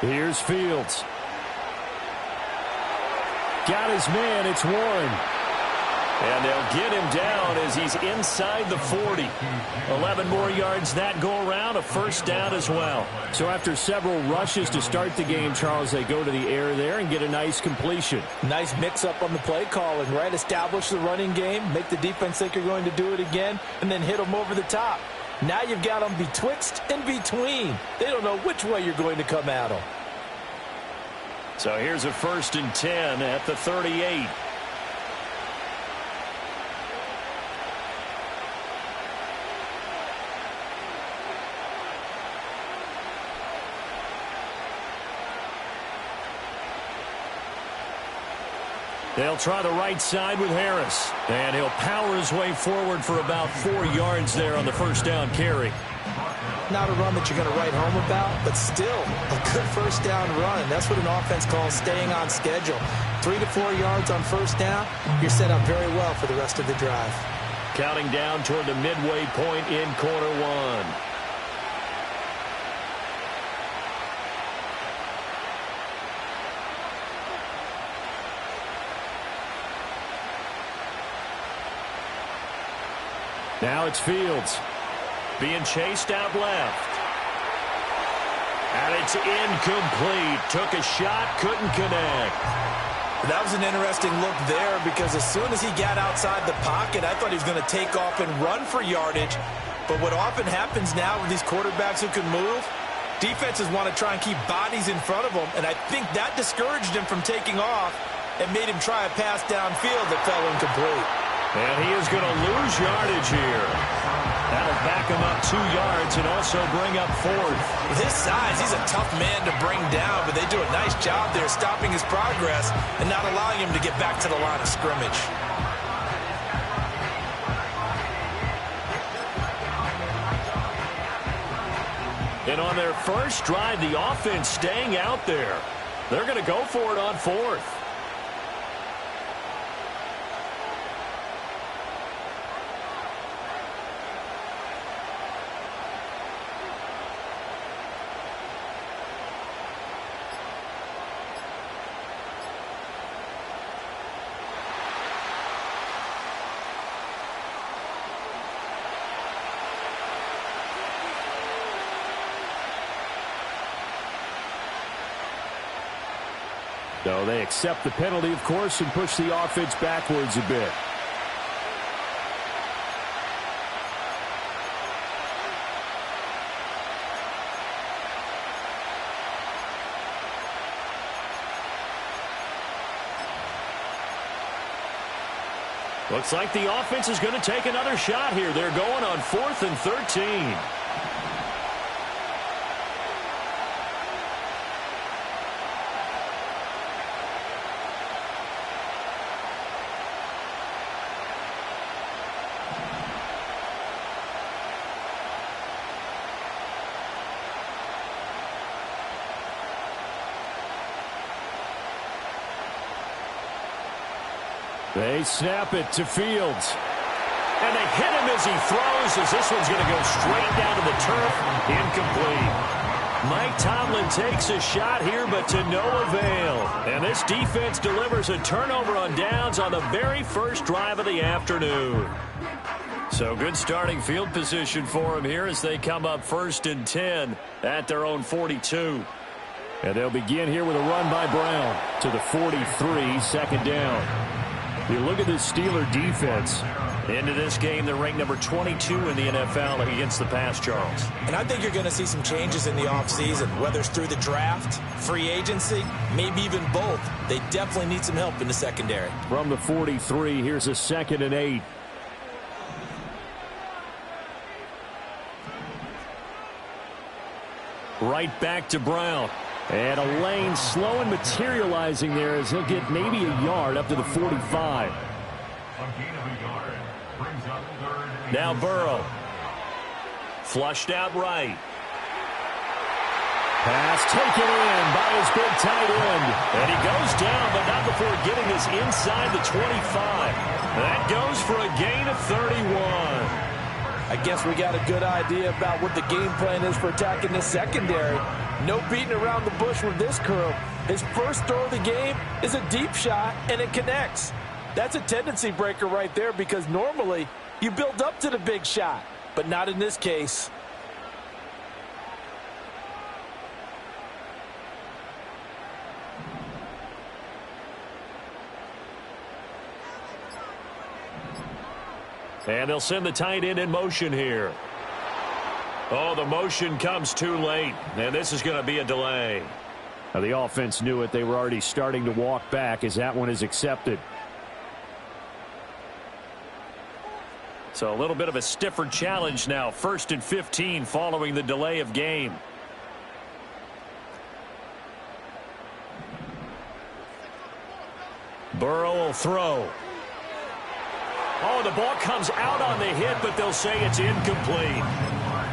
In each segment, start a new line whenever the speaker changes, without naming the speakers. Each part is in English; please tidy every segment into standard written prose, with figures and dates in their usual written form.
Here's Fields. Got his man. It's Warren. And they'll get him down as he's inside the 40. 11 more yards that go around, a first down as well. So after several rushes to start the game, Charles, they go to the air there and get a nice completion.
Nice mix-up on the play calling, right? Establish the running game, make the defense think you're going to do it again, and then hit them over the top. Now you've got them betwixt and between. They don't know which way you're going to come at them.
So here's a 1st and 10 at the 38. They'll try the right side with Harris. And he'll power his way forward for about 4 yards there on the first down carry.
Not a run that you're going to write home about, but still a good first down run. That's what an offense calls staying on schedule. 3 to 4 yards on first down, you're set up very well for the rest of the drive.
Counting down toward the midway point in quarter one. Now it's Fields. Being chased out left. And it's incomplete. Took a shot, couldn't connect.
That was an interesting look there because as soon as he got outside the pocket, I thought he was going to take off and run for yardage. But what often happens now with these quarterbacks who can move, defenses want to try and keep bodies in front of them, and I think that discouraged him from taking off and made him try a pass downfield that fell incomplete.
And he is going to lose yardage here. That'll back him up 2 yards and also bring up 4th.
With his size, he's a tough man to bring down, but they do a nice job there stopping his progress and not allowing him to get back to the line of scrimmage.
And on their first drive, the offense staying out there. They're going to go for it on 4th. So they accept the penalty, of course, and push the offense backwards a bit. Looks like the offense is going to take another shot here. They're going on 4th and 13. They snap it to Fields. And they hit him as he throws, as this one's going to go straight down to the turf. Incomplete. Mike Tomlin takes a shot here, but to no avail. And this defense delivers a turnover on downs on the very first drive of the afternoon. So good starting field position for them here as they come up 1st and 10 at their own 42. And they'll begin here with a run by Brown to the 43, 2nd down. You look at this Steeler defense. Into this game, they're ranked number 22 in the NFL against the pass, Charles.
And I think you're going to see some changes in the offseason, whether it's through the draft, free agency, maybe even both. They definitely need some help in the secondary.
From the 43, here's a 2nd and 8. Right back to Brown. And a lane slow and materializing there as he'll get maybe a yard up to the 45. Now Burrow. Flushed out right. Pass taken in by his big tight end. And he goes down, but not before getting this inside the 25. That goes for a gain of 31.
I guess we got a good idea about what the game plan is for attacking the secondary. No beating around the bush with this crew. His first throw of the game is a deep shot, and it connects. That's a tendency breaker right there because normally you build up to the big shot, but not in this case.
And they'll send the tight end in motion here. Oh, the motion comes too late, and this is going to be a delay. Now, the offense knew it. They were already starting to walk back as that one is accepted. So a little bit of a stiffer challenge now. 1st and 15 following the delay of game. Burrow will throw. Oh, the ball comes out on the hit, but they'll say it's incomplete.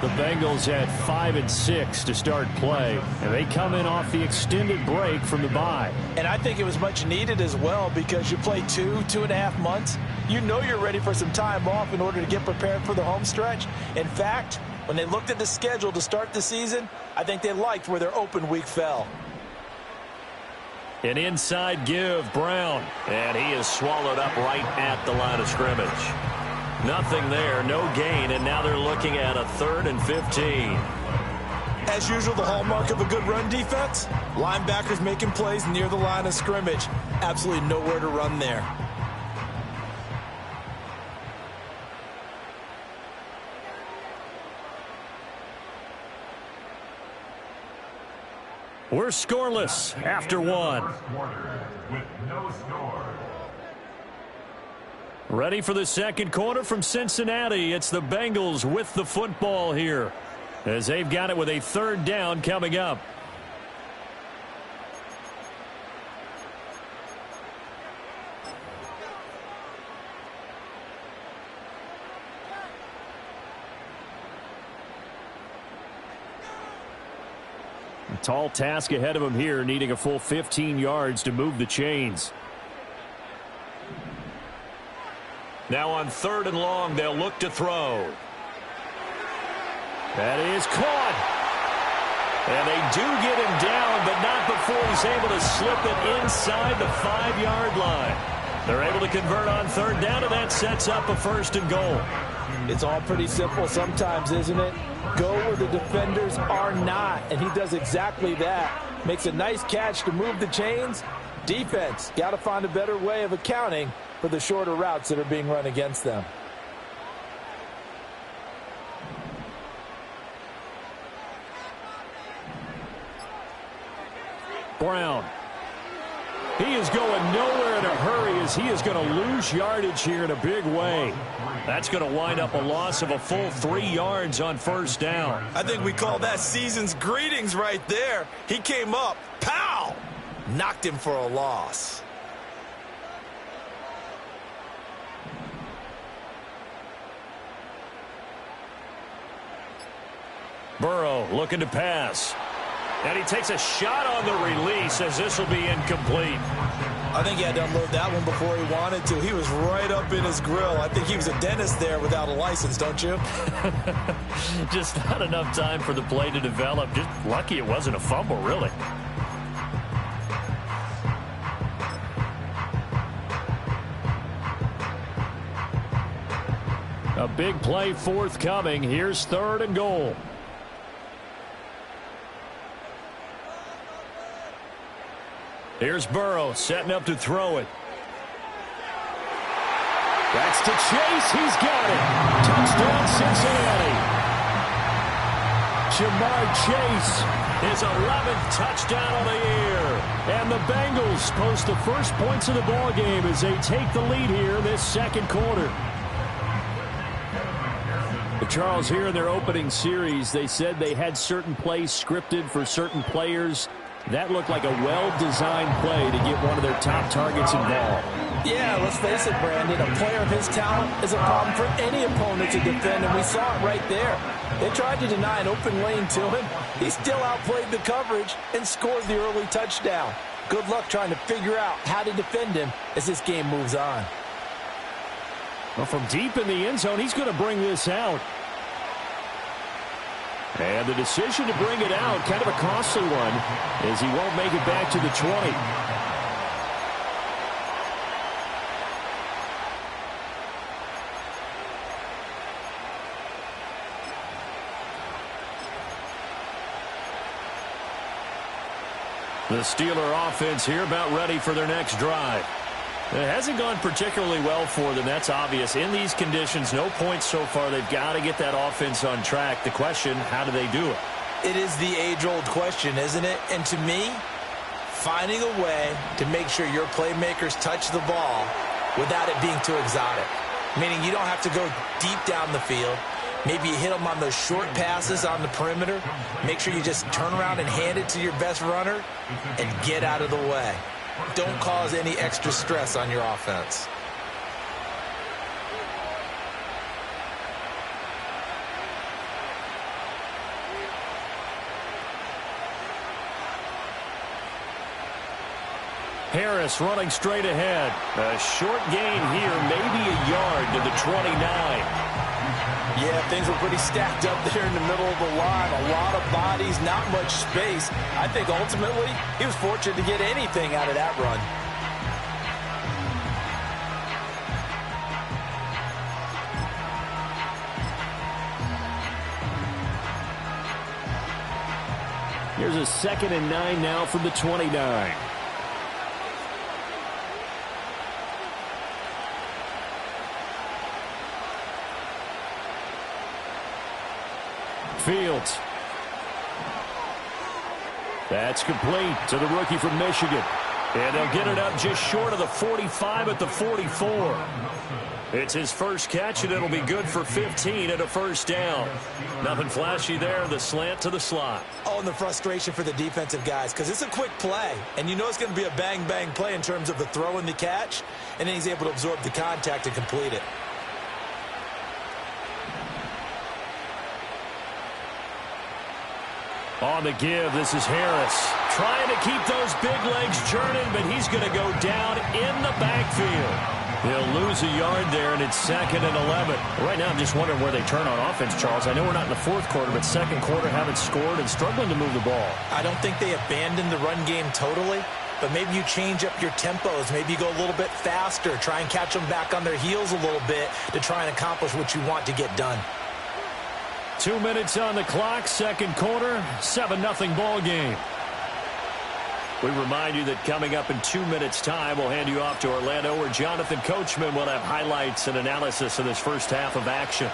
The Bengals had 5 and 6 to start play, and they come in off the extended break from the bye.
And I think it was much needed as well because you play 2.5 months. You know you're ready for some time off in order to get prepared for the home stretch. In fact, when they looked at the schedule to start the season, I think they liked where their open week fell.
An inside give, Brown, and he is swallowed up right at the line of scrimmage. Nothing there, no gain, and now they're looking at a 3rd and 15.
As usual, the hallmark of a good run defense, linebackers making plays near the line of scrimmage. Absolutely nowhere to run there.
We're scoreless after one. Ready for the second quarter from Cincinnati. It's the Bengals with the football here as they've got it with a 3rd down coming up. A tall task ahead of him here, needing a full 15 yards to move the chains. Now on 3rd and long, they'll look to throw. That is caught. And they do get him down, but not before he's able to slip it inside the 5-yard line. They're able to convert on 3rd down, and that sets up a 1st and goal.
It's all pretty simple sometimes, isn't it? Go where the defenders are not, and he does exactly that. Makes a nice catch to move the chains. Defense, got to find a better way of accounting for the shorter routes that are being run against them.
Brown. He is going nowhere in a hurry as he is going to lose yardage here in a big way. That's going to wind up a loss of a full 3 yards on 1st down.
I think we call that season's greetings right there. He came up, pow! Knocked him for a loss.
Burrow looking to pass. And he takes a shot on the release as this will be incomplete.
I think he had to unload that one before he wanted to. He was right up in his grill. I think he was a dentist there without a license, don't you?
Just not enough time for the play to develop. Just lucky it wasn't a fumble, really. A big play forthcoming. Here's 3rd and goal. Here's Burrow setting up to throw it. That's to Chase. He's got it. Touchdown, Cincinnati. Ja'Marr Chase, his 11th touchdown of the year. And the Bengals post the first points of the ballgame as they take the lead here in this second quarter. Charles, here in their opening series, they said they had certain plays scripted for certain players. That looked like a well-designed play to get one of their top targets involved.
Yeah, let's face it, Brandon. A player of his talent is a problem for any opponent to defend, and we saw it right there. They tried to deny an open lane to him. He still outplayed the coverage and scored the early touchdown. Good luck trying to figure out how to defend him as this game moves on. Well,
from deep in the end zone, he's going to bring this out. And the decision to bring it out, kind of a costly one, as he won't make it back to the 20. The Steeler offense here about ready for their next drive. It hasn't gone particularly well for them, that's obvious. In these conditions, no points so far. They've got to get that offense on track. The question, how do they do it?
It is the age-old question, isn't it? And to me, finding a way to make sure your playmakers touch the ball without it being too exotic. Meaning you don't have to go deep down the field. Maybe you hit them on those short passes on the perimeter. Make sure you just turn around and hand it to your best runner and get out of the way. Don't cause any extra stress on your offense.
Harris running straight ahead. A short gain here, maybe a yard to the 29.
Yeah, things were pretty stacked up there in the middle of the line. A lot of bodies, not much space. I think ultimately he was fortunate to get anything out of that run.
Here's a 2nd and 9 now from the 29. Fields. That's complete to the rookie from Michigan. And they'll get it up just short of the 45 at the 44. It's his first catch, and it'll be good for 15 and a first down. Nothing flashy there, the slant to the slot.
Oh, and the frustration for the defensive guys, because it's a quick play. And you know it's going to be a bang-bang play in terms of the throw and the catch. And then he's able to absorb the contact and complete it.
On the give, this is Harris. Trying to keep those big legs churning, but he's going to go down in the backfield. They'll lose a yard there, and it's 2nd and 11. Right now, I'm just wondering where they turn on offense, Charles. I know we're not in the 4th quarter, but 2nd quarter haven't scored and struggling to move the ball.
I don't think they abandoned the run game totally, but maybe you change up your tempos. Maybe you go a little bit faster, try and catch them back on their heels a little bit to try and accomplish what you want to get done.
2 minutes on the clock, 2nd quarter, 7-0 ball game. We remind you that coming up in 2 minutes' time, we'll hand you off to Orlando, where Jonathan Coachman will have highlights and analysis of this first half of action.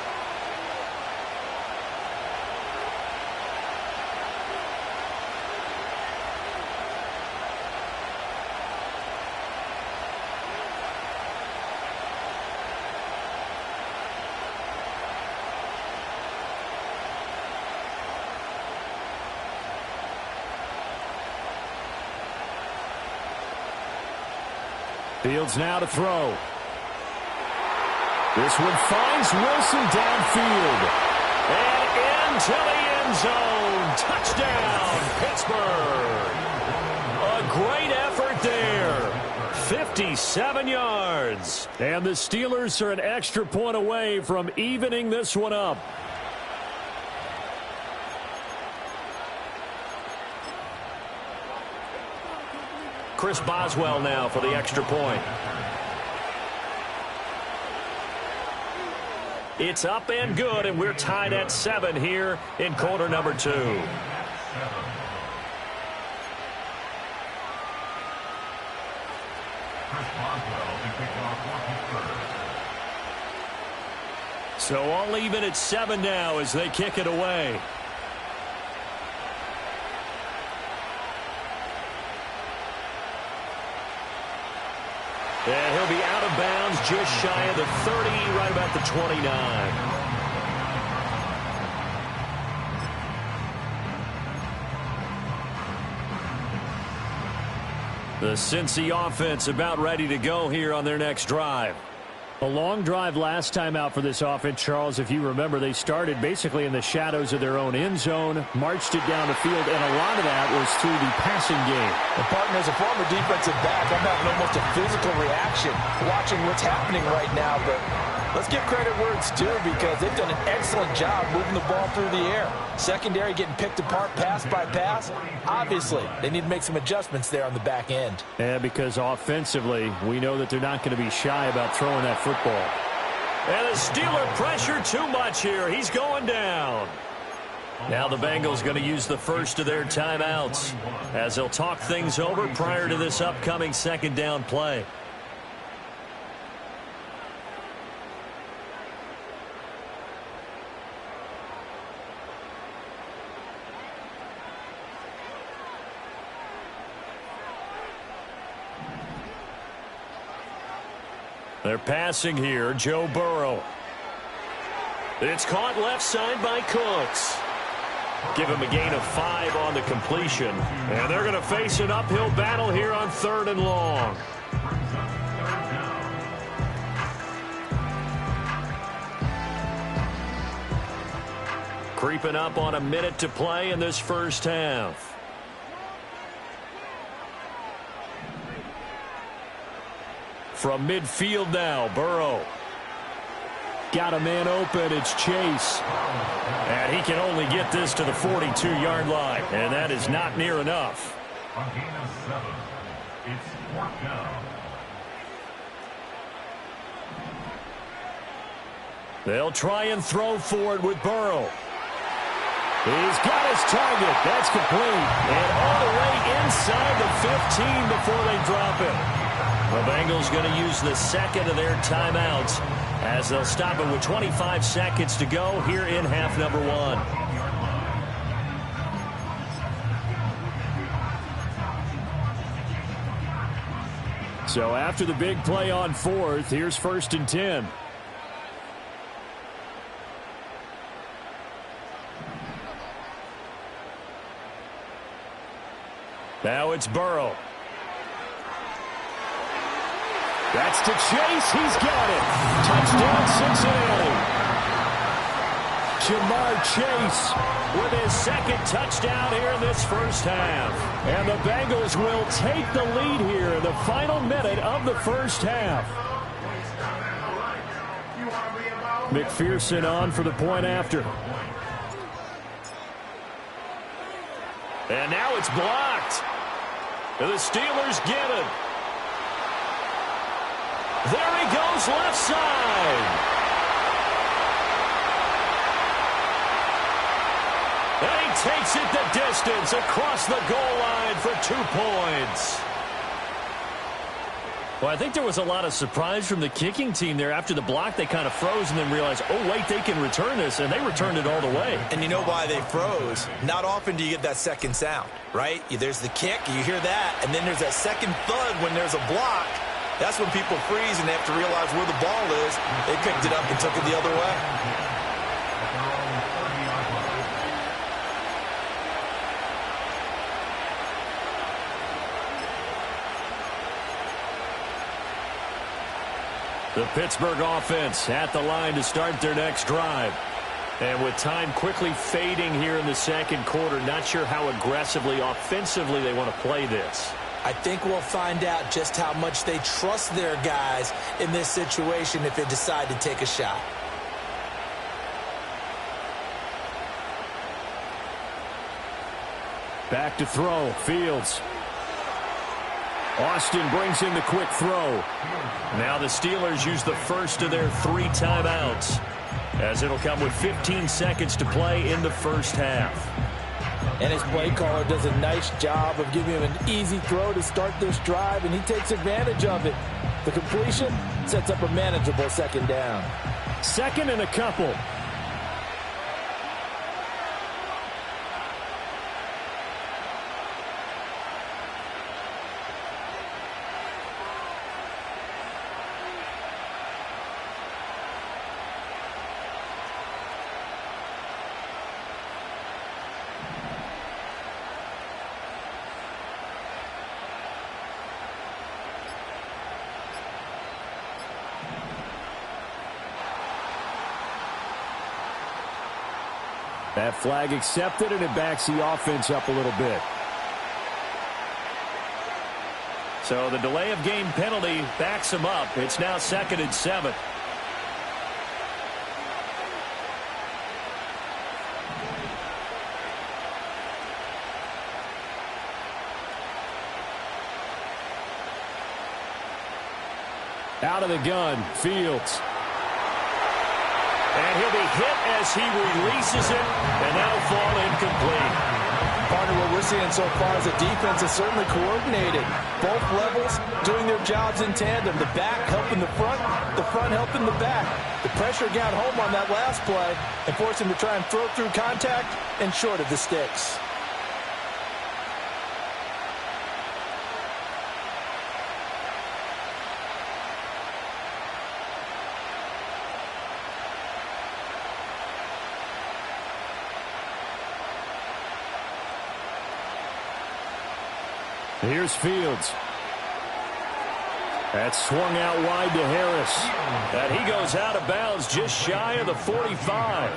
Fields now to throw. This one finds Wilson downfield. And into the end zone. Touchdown, Pittsburgh. A great effort there. 57 yards. And the Steelers are an extra point away from evening this one up. Chris Boswell now for the extra point. It's up and good, and we're tied at 7 here in quarter number 2. So all even at 7 now as they kick it away. And he'll be out of bounds just shy of the 30, right about the 29. The Cincy offense about ready to go here on their next drive. A long drive last time out for this offense, Charles. If you remember, they started basically in the shadows of their own end zone, marched it down the field, and a lot of that was through the passing game.
The partner, as a former defensive back, I'm having almost a physical reaction watching what's happening right now, but Let's give credit where it's due because they've done an excellent job moving the ball through the air. Secondary getting picked apart pass by pass. Obviously, they need to make some adjustments there on the back end.
Yeah, because offensively, we know that they're not going to be shy about throwing that football. And the Steeler pressure too much here. He's going down. Now the Bengals going to use the first of their timeouts as they'll talk things over prior to this upcoming second down play. They're passing here, Joe Burrow. It's caught left side by Cooks. Give him a gain of 5 on the completion. And they're going to face an uphill battle here on 3rd and long. Creeping up on a minute to play in this first half. From midfield now, Burrow. Got a man open, it's Chase. And he can only get this to the 42-yard line, and that is not near enough.
A gain of 7. It's 4th down.
They'll try and throw for it with Burrow. He's got his target. That's complete. And all the way inside the 15 before they drop it. The Bengals going to use the second of their timeouts as they'll stop it with 25 seconds to go here in half number 1. So after the big play on 4th, here's 1st and 10. Now it's Burrow. That's to Chase. He's got it. Touchdown, Cincinnati. Jamar Chase with his second touchdown here in this first half. And the Bengals will take the lead here in the final minute of the first half. McPherson on for the point after. And now it's blocked. The Steelers get it. There he goes, left side. And he takes it the distance across the goal line for 2 points. Well, I think there was a lot of surprise from the kicking team there. After the block, they kind of froze and then realized, oh, wait, they can return this, and they returned it all the way.
And you know why they froze? Not often do you get that second sound, right? There's the kick, you hear that, and then there's that second thud when there's a block. That's when people freeze and they have to realize where the ball is. They picked it up and took it the other way.
The Pittsburgh offense at the line to start their next drive. And with time quickly fading here in the second quarter, not sure how aggressively, offensively they want to play this.
I think we'll find out just how much they trust their guys in this situation if they decide to take a shot.
Back to throw, Fields. Austin brings in the quick throw. Now the Steelers use the first of their 3 timeouts, as it'll come with 15 seconds to play in the first half.
And his play caller does a nice job of giving him an easy throw to start this drive, and he takes advantage of it. The completion sets up a manageable second down.
Second and a couple. That flag accepted, and it backs the offense up a little bit. So the delay of game penalty backs him up. It's now 2nd and 7. Out of the gun, Fields. And he'll be hit as he releases it, and that'll fall incomplete.
Partner, what we're seeing so far is the defense is certainly coordinated. Both levels doing their jobs in tandem. The back helping the front helping the back. The pressure got home on that last play and forced him to try and throw through contact and short of the sticks.
Here's Fields. That's swung out wide to Harris. And he goes out of bounds just shy of the 45.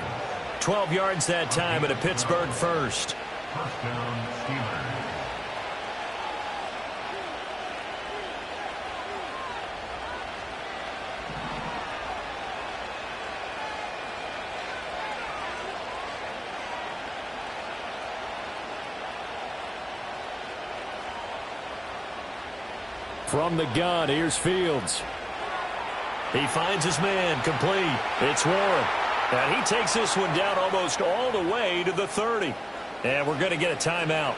12 yards that time at a Pittsburgh first.
First down, Steelers.
From the gun, here's Fields. He finds his man, complete. It's Warren. And he takes this one down almost all the way to the 30. And we're going to get a timeout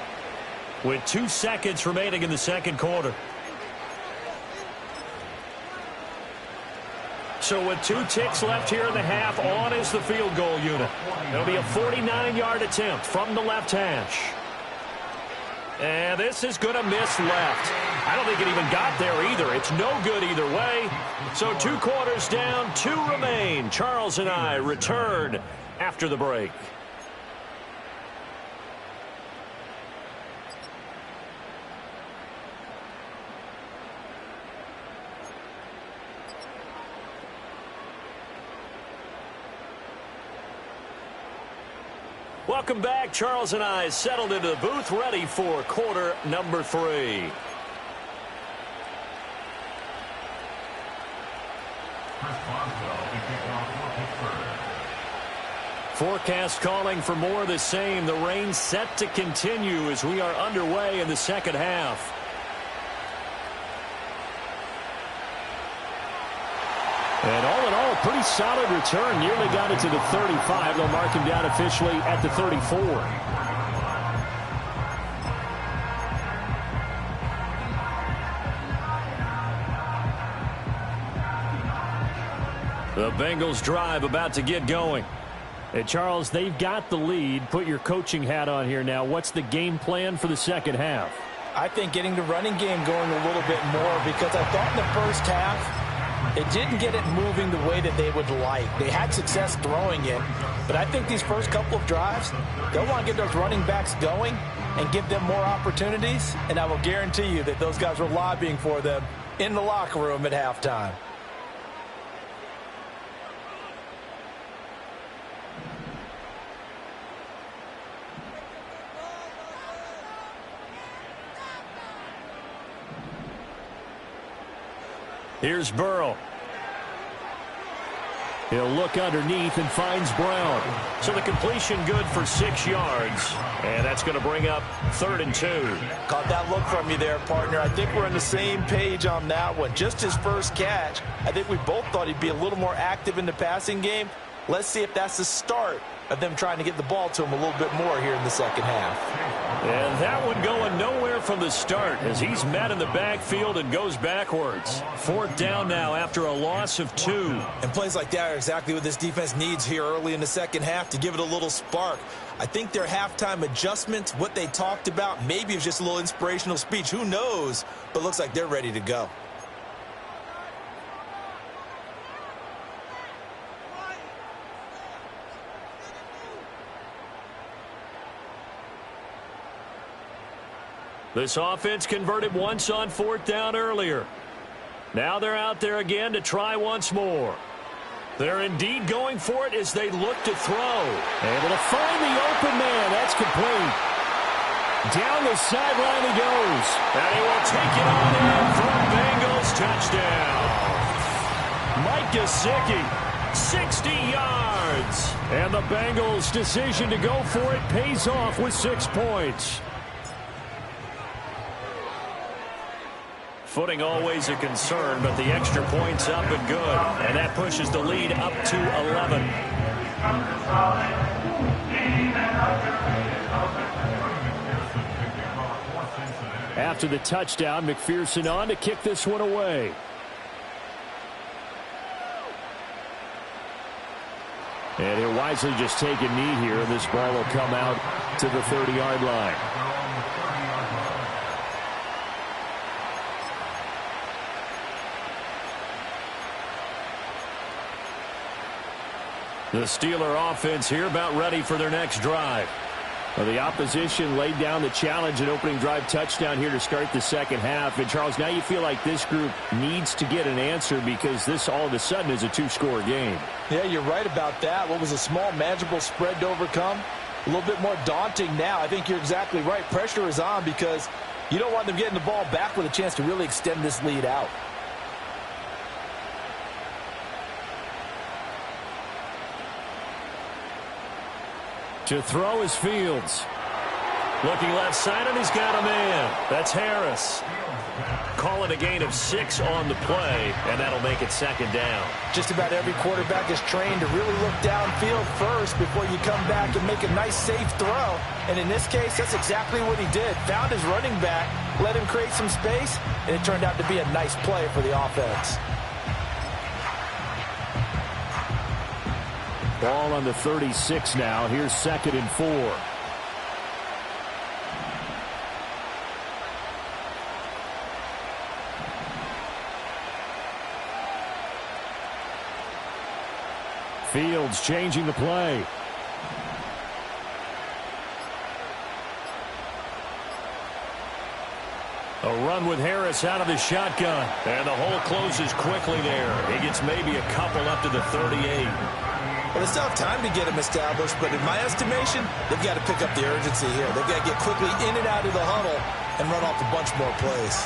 with 2 seconds remaining in the second quarter. So with 2 ticks left here in the half, on is the field goal unit. It'll be a 49-yard attempt from the left hash. And this is going to miss left. I don't think it even got there either. It's no good either way. So 2 quarters down, 2 remain. Charles and I return after the break. Welcome back. Charles and I settled into the booth, ready for quarter number 3. Forecast calling for more of the same. The rain set to continue as we are underway in the second half. And all in all, pretty solid return. Nearly got it to the 35. They'll mark him down officially at the 34. The Bengals drive about to get going. Hey, Charles, they've got the lead. Put your coaching hat on here now. What's the game plan for the second half?
I think getting the running game going a little bit more, because I thought in the first half it didn't get it moving the way that they would like. They had success throwing it, but I think these first couple of drives, they'll want to get those running backs going and give them more opportunities, and I will guarantee you that those guys were lobbying for them in the locker room at halftime.
Here's Burrow. He'll look underneath and finds Brown. So the completion good for 6 yards. And that's going to bring up 3rd and 2.
Caught that look from you there, partner. I think we're on the same page on that one. Just his first catch. I think we both thought he'd be a little more active in the passing game. Let's see if that's the start of them trying to get the ball to him a little bit more here in the second half.
And that one going nowhere from the start as he's met in the backfield and goes backwards. 4th down now after a loss of 2.
And plays like that are exactly what this defense needs here early in the second half to give it a little spark. I think their halftime adjustments, what they talked about, maybe it was just a little inspirational speech. Who knows? But it looks like they're ready to go.
This offense converted once on 4th down earlier. Now they're out there again to try once more. They're indeed going for it as they look to throw. Able to find the open man. That's complete. Down the sideline he goes. And he will take it on in for a Bengals touchdown. Mike Gesicki, 60 yards. And the Bengals' decision to go for it pays off with 6 points. Footing always a concern, but the extra point's up and good. And that pushes the lead up to 11. After the touchdown, McPherson on to kick this one away. And he'll wisely just take a knee here, and this ball will come out to the 30-yard line. The Steeler offense here about ready for their next drive. Well, the opposition laid down the challenge and opening drive touchdown here to start the second half. And, Charles, now you feel like this group needs to get an answer because this all of a sudden is a two-score game.
Yeah, you're right about that. What was a small, manageable spread to overcome? A little bit more daunting now. I think you're exactly right. Pressure is on because you don't want them getting the ball back with a chance to really extend this lead out.
To throw is Fields. Looking left side, and he's got a man. That's Harris. Call it a gain of 6 on the play, and that'll make it second down.
Just about every quarterback is trained to really look downfield first before you come back and make a nice, safe throw. And in this case, that's exactly what he did. Found his running back, let him create some space, and it turned out to be a nice play for the offense.
Ball on the 36 now. Here's 2nd and 4. Fields changing the play. A run with Harris out of the shotgun. And the hole closes quickly there. He gets maybe a couple up to the 38.
Well, they still have time to get him established, but in my estimation, they've got to pick up the urgency here. They've got to get quickly in and out of the huddle and run off a bunch more plays.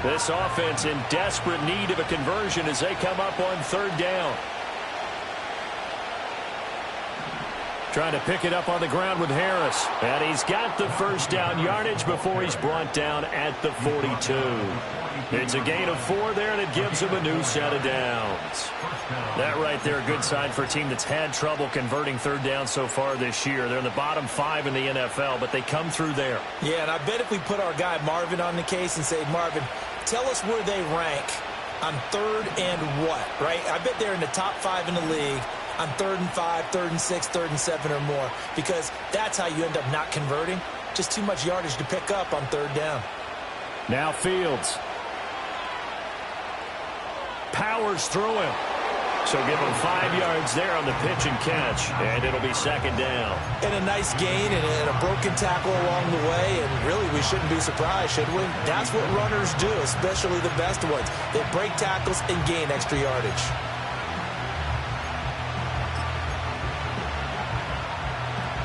This offense in desperate need of a conversion as they come up on 3rd down. Trying to pick it up on the ground with Harris. And he's got the first down yardage before he's brought down at the 42. It's a gain of 4 there, and it gives him a new set of downs. That right there, a good sign for a team that's had trouble converting 3rd down so far this year. They're in the bottom 5 in the NFL, but they come through there.
Yeah, and I bet if we put our guy Marvin on the case and say, Marvin, tell us where they rank on 3rd and what, right? I bet they're in the top 5 in the league on 3rd and 5, 3rd and 6, 3rd and 7 or more, because that's how you end up not converting. Just too much yardage to pick up on 3rd down.
Now Fields. Powers through him. So give him 5 yards there on the pitch and catch, and it'll be 2nd down.
And a nice gain and a broken tackle along the way, and really we shouldn't be surprised, should we? That's what runners do, especially the best ones. They break tackles and gain extra yardage.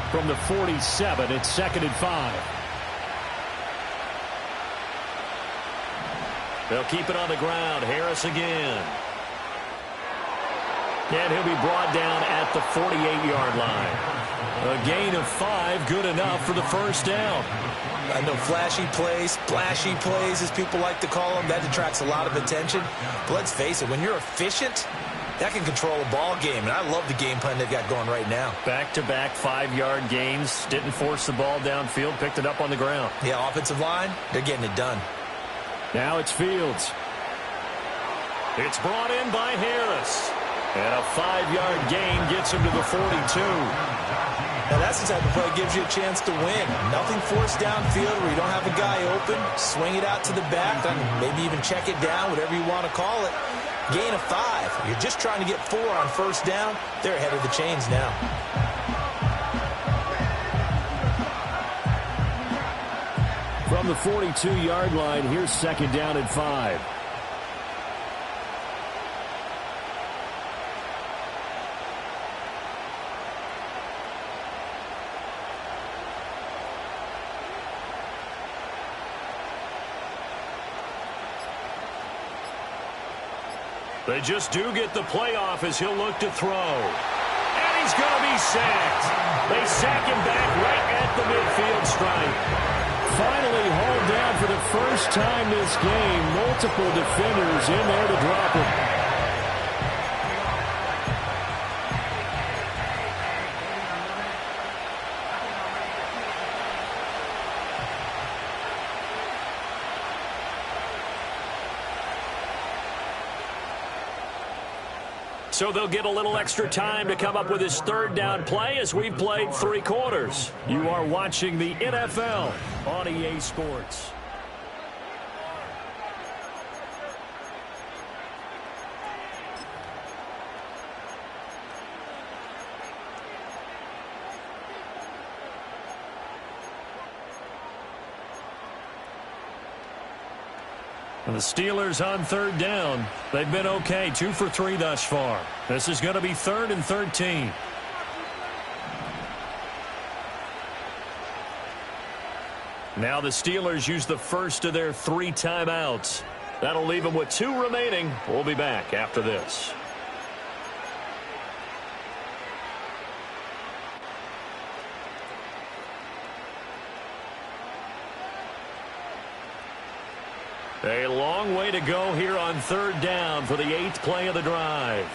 From the 47, it's 2nd and 5. They'll keep it on the ground. Harris again. And he'll be brought down at the 48-yard line. A gain of 5, good enough for the first down.
I know flashy plays, splashy plays, as people like to call them, that attracts a lot of attention. But let's face it, when you're efficient, that can control a ball game, and I love the game plan they've got going right now.
Back-to-back 5-yard gains. Didn't force the ball downfield, picked it up on the ground.
Yeah, offensive line, they're getting it done.
Now it's Fields. It's brought in by Harris. And a 5-yard gain gets him to the 42.
Now that's the type of play that gives you a chance to win. Nothing forced downfield where you don't have a guy open. Swing it out to the back, then maybe even check it down, whatever you want to call it. Gain of 5. You're just trying to get 4 on first down. They're ahead of the chains now.
From the 42-yard line, here's 2nd down and 5. They just do get the playoff as he'll look to throw. And he's going to be sacked. They sack him back right at the midfield stripe.
Finally hauled down for the first time this game. Multiple defenders in there to drop him.
So they'll get a little extra time to come up with his third down play as we've played 3 quarters. You are watching the NFL on EA Sports. And the Steelers on third down. They've been okay, 2 for 3 thus far. This is going to be 3rd and 13. Now the Steelers use the first of their 3 timeouts. That'll leave them with 2 remaining. We'll be back after this. A long way to go here on third down for the 8th play of the drive.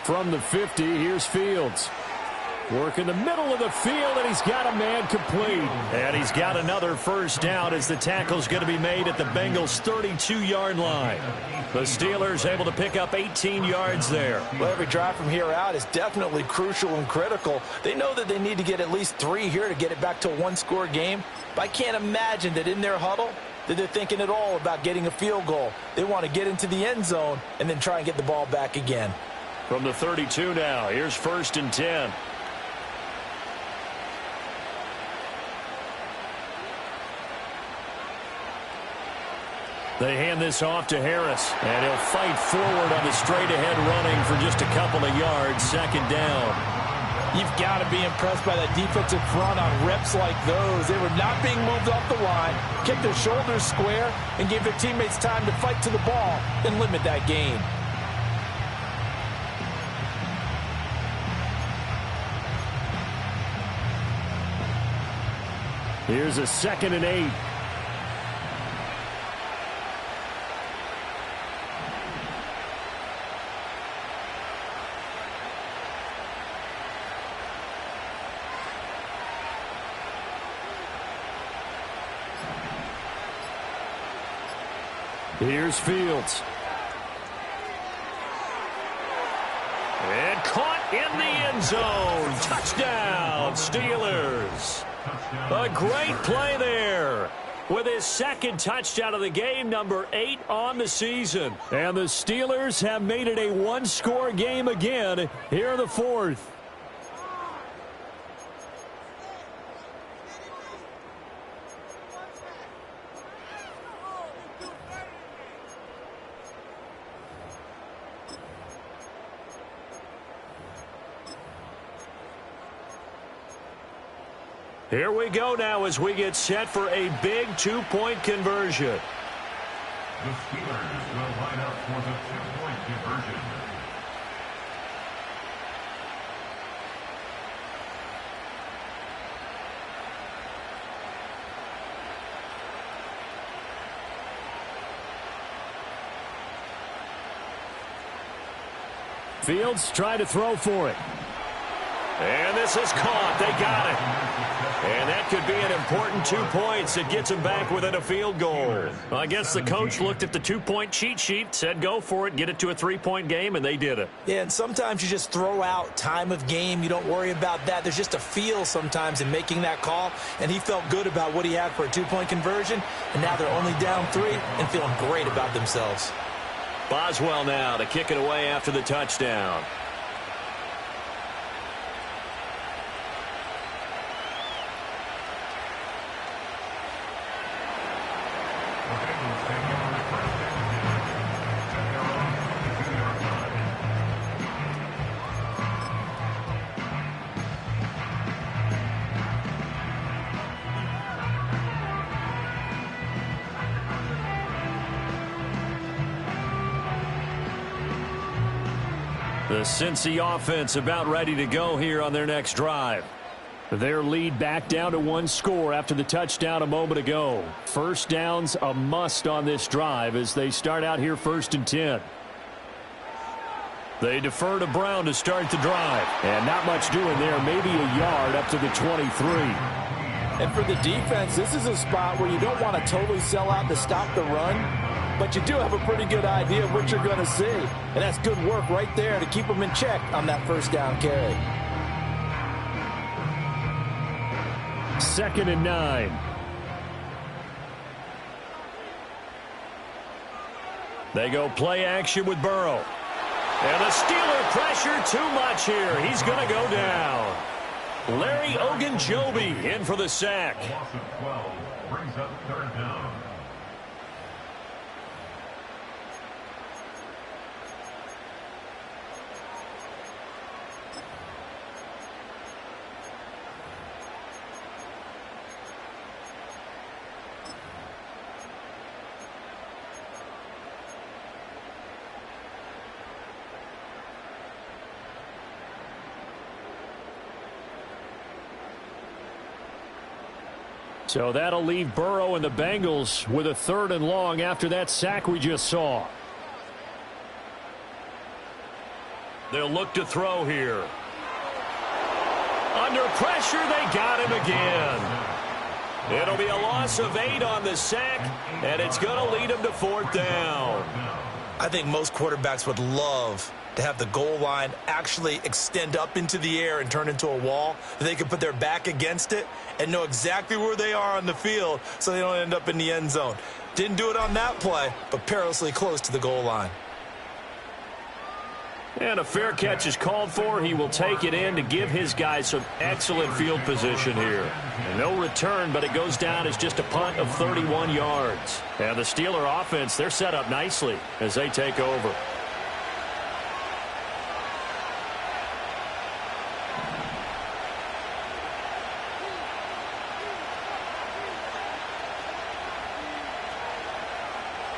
From the 50, here's Fields. Working the middle of the field, and he's got a man complete.
And he's got another first down as the tackle's going to be made at the Bengals' 32-yard line. The Steelers able to pick up 18 yards there.
Well, every drive from here out is definitely crucial and critical. They know that they need to get at least 3 here to get it back to a 1-score game. But I can't imagine that in their huddle that they're thinking at all about getting a field goal. They want to get into the end zone and then try and get the ball back again.
From the 32 now, here's 1st and 10. They hand this off to Harris, and he'll fight forward on the straight-ahead running for just a couple of yards, 2nd down.
You've got to be impressed by that defensive front on reps like those. They were not being moved off the line, kept their shoulders square, and gave their teammates time to fight to the ball and limit that gain.
Here's a 2nd and 8. Here's Fields.
And caught in the end zone. Touchdown, Steelers. A great play there. With his 2nd touchdown of the game, number 8 on the season.
And the Steelers have made it a 1-score game again here in the 4th.
Here we go now as we get set for a big 2-point conversion.
The Steelers will line up for the 2-point conversion.
Fields trying to throw for it.
And this is caught. They got it. And that could be an important 2 points. It gets them back within a field goal. Well, I guess the coach looked at the 2-point cheat sheet, said go for it, get it to a 3-point game, and they did it.
Yeah, and sometimes you just throw out time of game. You don't worry about that. There's just a feel sometimes in making that call, and he felt good about what he had for a 2-point conversion, and now they're only down 3 and feeling great about themselves.
Boswell now to kick it away after the touchdown. The Cincy offense about ready to go here on their next drive.
Their lead back down to one score after the touchdown a moment ago. First down's a must on this drive as they start out here 1st and 10.
They defer to Brown to start the drive.
And not much doing there. Maybe a yard up to the 23.
And for the defense, this is a spot where you don't want to totally sell out to stop the run, but you do have a pretty good idea of what you're going to see. And that's good work right there to keep them in check on that first down carry.
2nd and 9.
They go play action with Burrow. And the Steeler pressure too much here. He's going to go down. Larry Ogunjobi in for the sack.
A loss of 12 brings up 3rd down.
So that'll leave Burrow and the Bengals with a 3rd and long after that sack we just saw.
They'll look to throw here. Under pressure, they got him again. It'll be a loss of 8 on the sack, and it's going to lead them to 4th down.
I think most quarterbacks would love to have the goal line actually extend up into the air and turn into a wall. They can put their back against it and know exactly where they are on the field so they don't end up in the end zone. Didn't do it on that play, but perilously close to the goal line.
And a fair catch is called for. He will take it in to give his guys some excellent field position here. And no return, but it goes down as just a punt of 31 yards. And the Steeler offense, they're set up nicely as they take over.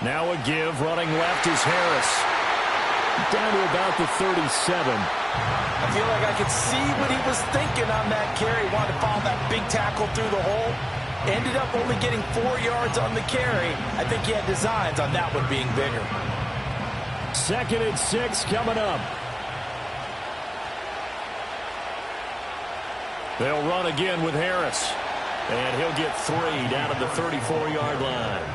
Now a give, running left is Harris. Down to about the 37.
I feel like I could see what he was thinking on that carry. Wanted to follow that big tackle through the hole. Ended up only getting 4 yards on the carry. I think he had designs on that one being bigger.
2nd and 6 coming up. They'll run again with Harris. And he'll get 3 down at the 34-yard line.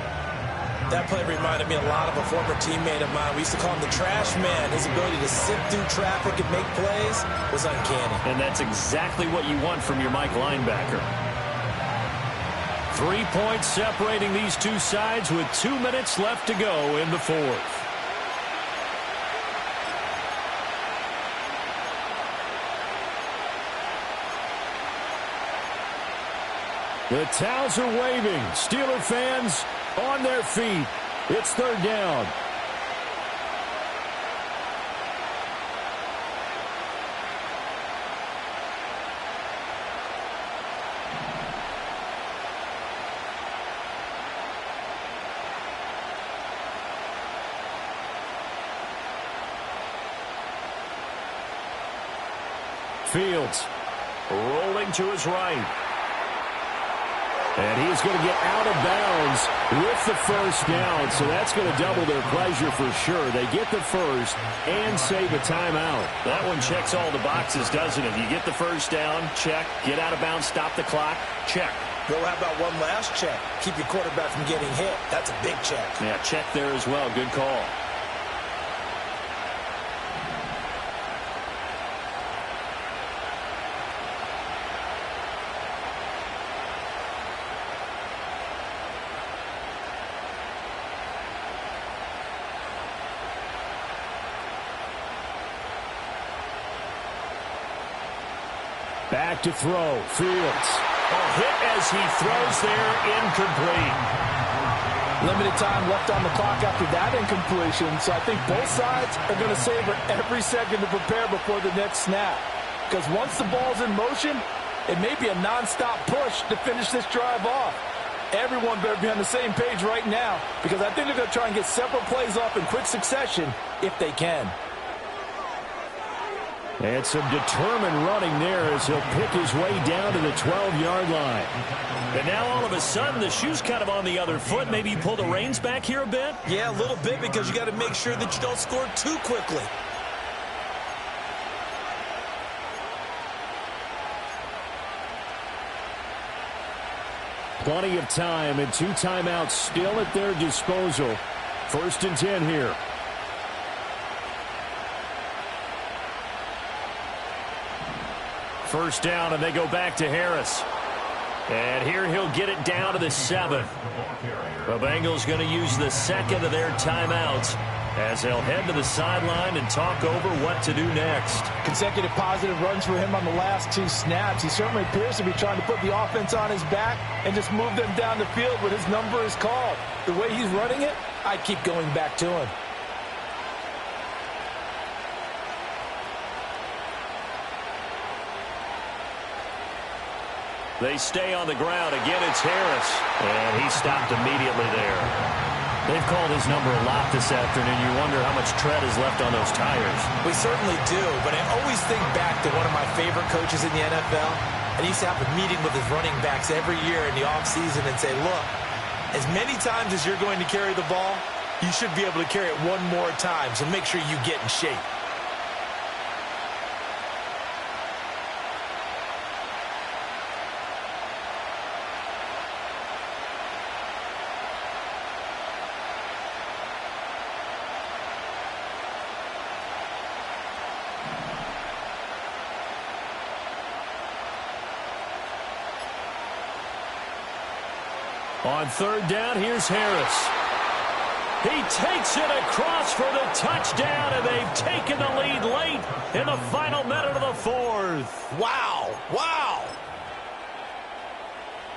That play reminded me a lot of a former teammate of mine. We used to call him the trash man. His ability to sift through traffic and make plays was uncanny.
And that's exactly what you want from your Mike linebacker. 3 points separating these two sides with 2 minutes left to go in the 4th.
The towels are waving. Steeler fans on their feet. It's 3rd down. Fields
Rolling to his right.
And he's going to get out of bounds with the first down, so that's going to double their pleasure for sure. They get the first and save a timeout.
That one checks all the boxes, doesn't it? You get the first down, check. Get out of bounds, stop the clock, check.
Well, how about one last check? Keep your quarterback from getting hit. That's a big check.
Yeah, check there as well. Good call.
Back to throw. Fields.
A hit as he throws there, incomplete.
Limited time left on the clock after that incompletion, so I think both sides are going to savor every second to prepare before the next snap. Because once the ball's in motion, it may be a nonstop push to finish this drive off. Everyone better be on the same page right now, because I think they're going to try and get several plays off in quick succession if they can.
And some determined running there as he'll pick his way down to the 12-yard line.
And now all of a sudden the shoe's kind of on the other foot. Maybe you pull the reins back here a bit?
Yeah, a little bit, because you got to make sure that you don't score too quickly.
Plenty of time and 2 timeouts still at their disposal. 1st and 10 here. First down, and they go back to Harris. And here he'll get it down to the 7. The Bengals going to use the 2nd of their timeouts as they'll head to the sideline and talk over what to do next.
Consecutive positive runs for him on the last 2 snaps. He certainly appears to be trying to put the offense on his back and just move them down the field when his number is called. The way he's running it, I keep going back to him.
They stay on the ground. Again, it's Harris. And he stopped immediately there. They've called his number a lot this afternoon. You wonder how much tread is left on those tires.
We certainly do, but I always think back to one of my favorite coaches in the NFL. And he used to have a meeting with his running backs every year in the offseason and say, look, as many times as you're going to carry the ball, you should be able to carry it one more time, so make sure you get in shape.
On 3rd down, here's Harris. He takes it across for the touchdown, and they've taken the lead late in the final minute of the 4th.
Wow. Wow.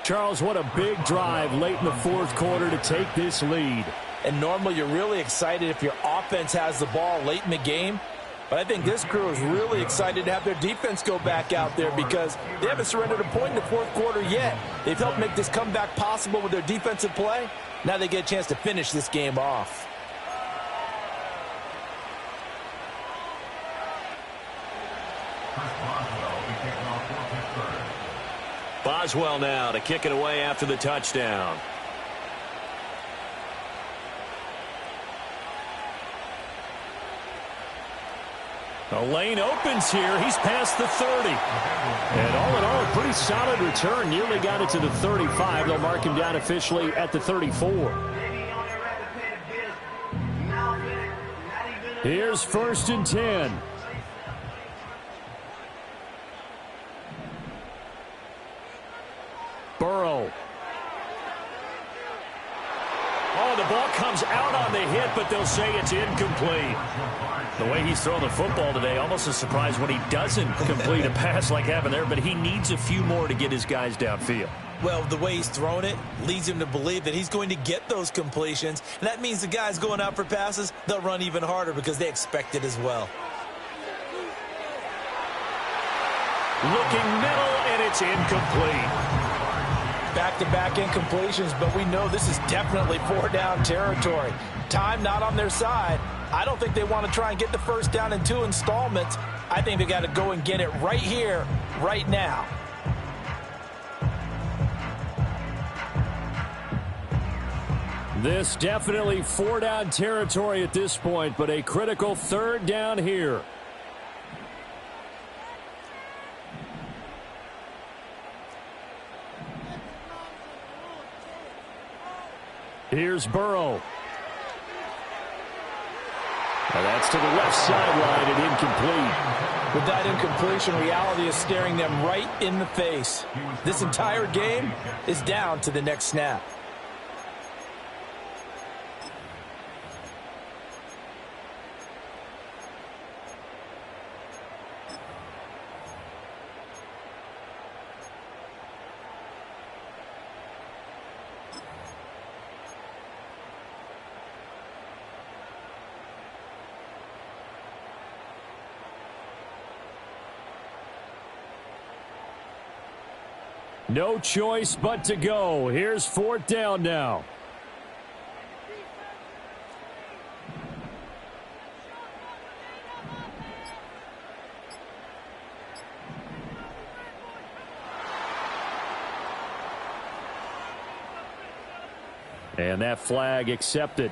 Charles, what a big drive late in the 4th quarter to take this lead.
And normally you're really excited if your offense has the ball late in the game. But I think this crew is really excited to have their defense go back out there because they haven't surrendered a point in the 4th quarter yet. They've helped make this comeback possible with their defensive play. Now they get a chance to finish this game off.
Boswell now to kick it away after the touchdown.
The lane opens here. He's past the 30. And all in all, a pretty solid return. Nearly got it to the 35. They'll mark him down officially at the 34. Here's 1st and 10. Burrow. Oh, the ball comes out on the hit, but they'll say it's incomplete. The way he's throwing the football today, almost a surprise when he doesn't complete a pass like happened there, but he needs a few more to get his guys downfield.
Well, the way he's thrown it leads him to believe that he's going to get those completions. And that means the guys going out for passes, they'll run even harder because they expect it as well.
Looking middle, and it's incomplete.
Back-to-back incompletions, but we know this is definitely 4-down territory. Time not on their side. I don't think they want to try and get the 1st down in 2 installments. I think they got to go and get it right here, right now.
This definitely 4-down territory at this point, but a critical 3rd down here. Here's Burrow. Now that's to the left sideline and incomplete.
With that incompletion, reality is staring them right in the face. This entire game is down to the next snap.
No choice but to go. Here's 4th down now.
And that flag accepted.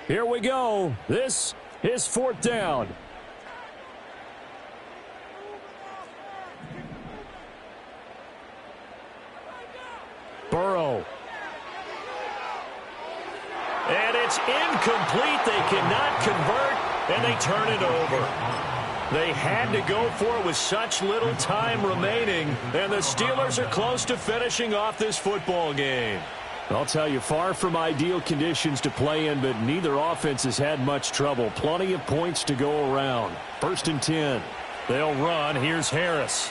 Here we go. This is 4th down. Burrow. And it's incomplete. They cannot convert, and they turn it over. They had to go for it with such little time remaining, and the Steelers are close to finishing off this football game. I'll tell you, far from ideal conditions to play in, but neither offense has had much trouble. Plenty of points to go around. 1st and 10. They'll run. Here's Harris.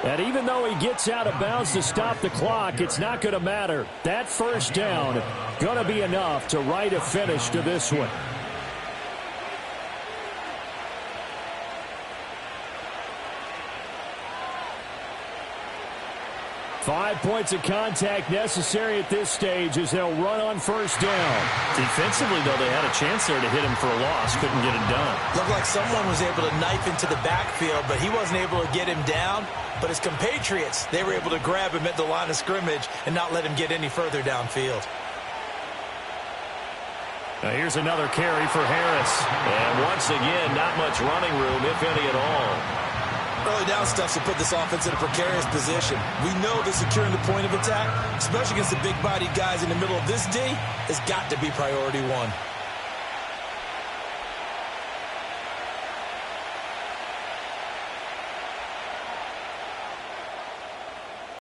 And even though he gets out of bounds to stop the clock, it's not going to matter. That 1st down going to be enough to write a finish to this one. 5 points of contact necessary at this stage as they'll run on 1st down.
Defensively, though, they had a chance there to hit him for a loss. Couldn't get it done.
Looked like someone was able to knife into the backfield, but he wasn't able to get him down. But his compatriots, they were able to grab him at the line of scrimmage and not let him get any further downfield.
Now here's another carry for Harris. And once again, not much running room, if any at all.
Early down stuff to put this offense in a precarious position. We know that securing the point of attack, especially against the big-bodied guys in the middle of this D, has got to be priority one.